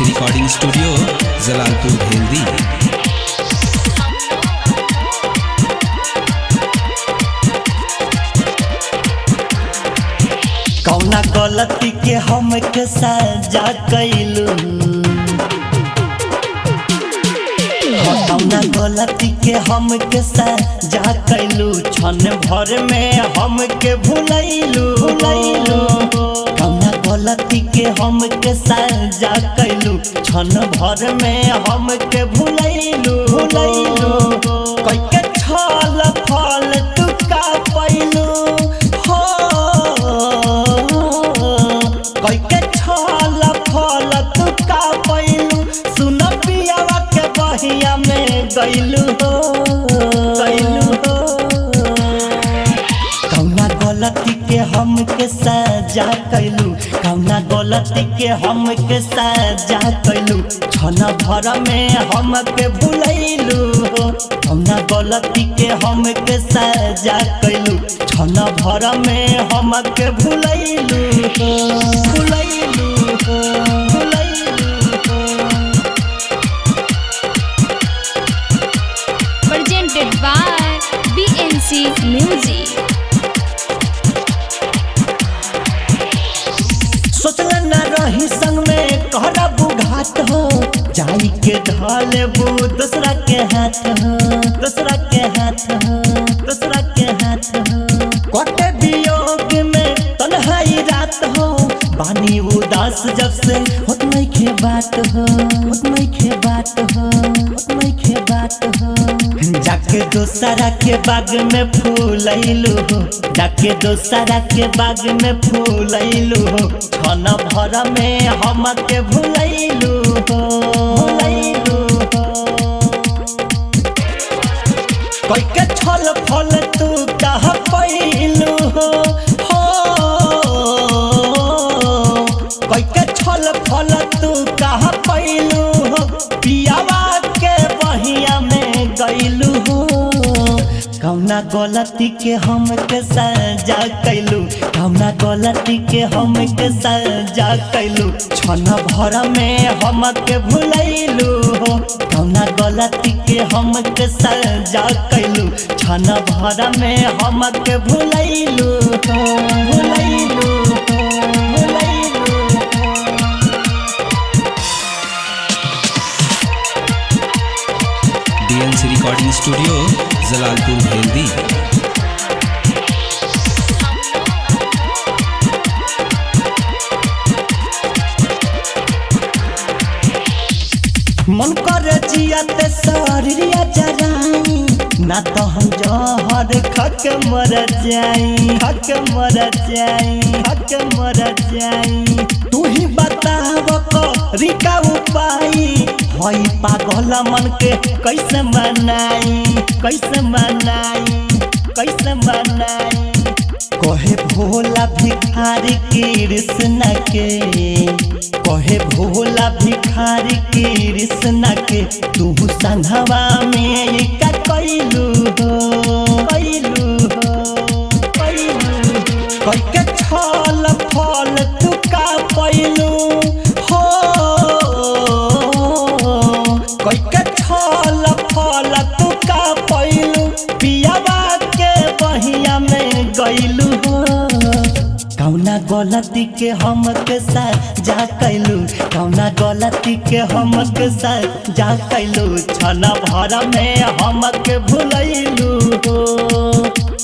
DNC recording studio Jalalpur Bheldi. कौना गलती के हम के सजा कैलू, कौना गलती के हम के सजा कैलू, क्षण भर में हम के भुलैलू। कौना गलती के हम के सजा कैलू, क्षण भर में हम के भुलैलू। कोई के छल फल तू का पैलू, कोई के छल फल तू का पैलू, सुन पियावा के बहिया में गैलू हो। कौना गलती के हम के सजा कैलू, कौना गलती के हम के सजा कैलू, क्षण भर में हम के भुलैलू हो। कौना गलती के हम के सजा कैलू, क्षण भर में हम के भुलैलू हो। Presented by BNC Music। सोचल न रही संग में करबू घाट हो, जाई के ढालेबू दूसरा के हाथ हो, दूसरा के हाथ हो, दूसरा के हाथ हो। कटे वियोग में तन्हाई रात हो, बानी उदास जब से होत नहीं के बात हो, होत नहीं के बात हो, होत नहीं के बात हो। जाके दोसरा के बाग में फूलैलू हो, जाके दोसरा के बाग में फूलैलू हो, क्षण भर में हम के भुलैलू हो। कोई के छल फल तू कहाँ पैलू हो, कोई के छल फल तू कहाँ पैलू हो, पियावा के बहिया में गैलू हो। कौना गलती के हम के सजा कैलू, कौना गलती के हम के सजा कैलू, क्षण भर में हम के भुलैलू हो। कौना गलती के हम के सजा कैलू, क्षण भर में हम के भुलैलू हो। DNC recording studio Jalalpur Bheldi. मन कर जियाते शरीरिया जराई, ना तो हम जहर खक मर जाई, खक मर जाई, खक मर जाई। तू ही बताव करिका उपाय, हई पागल मन के कैसे मनाई, कैसे मनाई, कैसे मनाई। कहे भोला भिखारी कृष्ण के, कहे भोला भिखारी कृष्ण के, तू संघवा में का कैलू हो, कैलू हो, कैलू हो। कोई के छल फल तू का पैलू हो, कोई के छल फल तू का पैलू, पियावा के बहिया में गैलू हो। कौना गलती के हम के सजा कैलू, कौना गलती के हम के सजा कैलू, क्षण भर में हम के भुलैलू हो।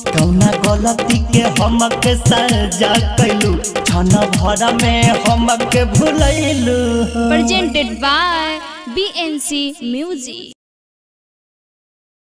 कौना गलती के हम के सजा कैलू, क्षण भर में हम के भुलैलू हो। Presented by BNC Music।